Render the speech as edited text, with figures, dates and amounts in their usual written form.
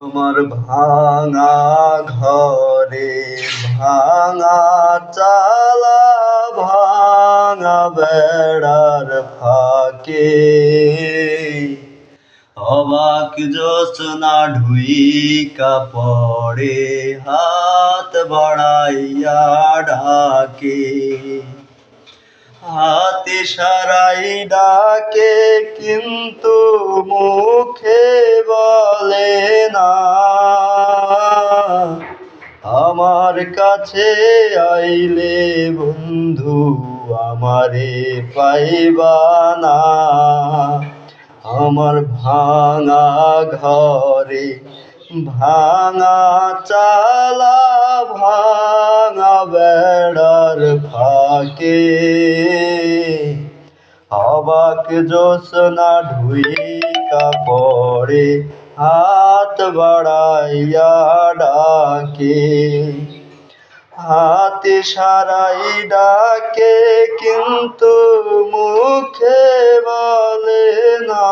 তোমার ভাঙা ঘরে ভাঙা চালা ভাঙা বেড়ার ফাঁকে অবাক জোছনা ঢুইকা পড়ে হাত বাড়াইয়া ডাকে হাতে সারাই ডাকে কিন্তু মুখে বলে না আমার কাছে আইলে বন্ধু আমারে পাইবা না আমার ভাঙা ঘরে ভাঙা চালা ভাঙা বেড়ার ফাঁকে অবাক জোছনা ঢুইকা পড়ে হাত বাড়াইয়া ডাকে হাতে সারাই ডাকে কিন্তু মুখে বলে না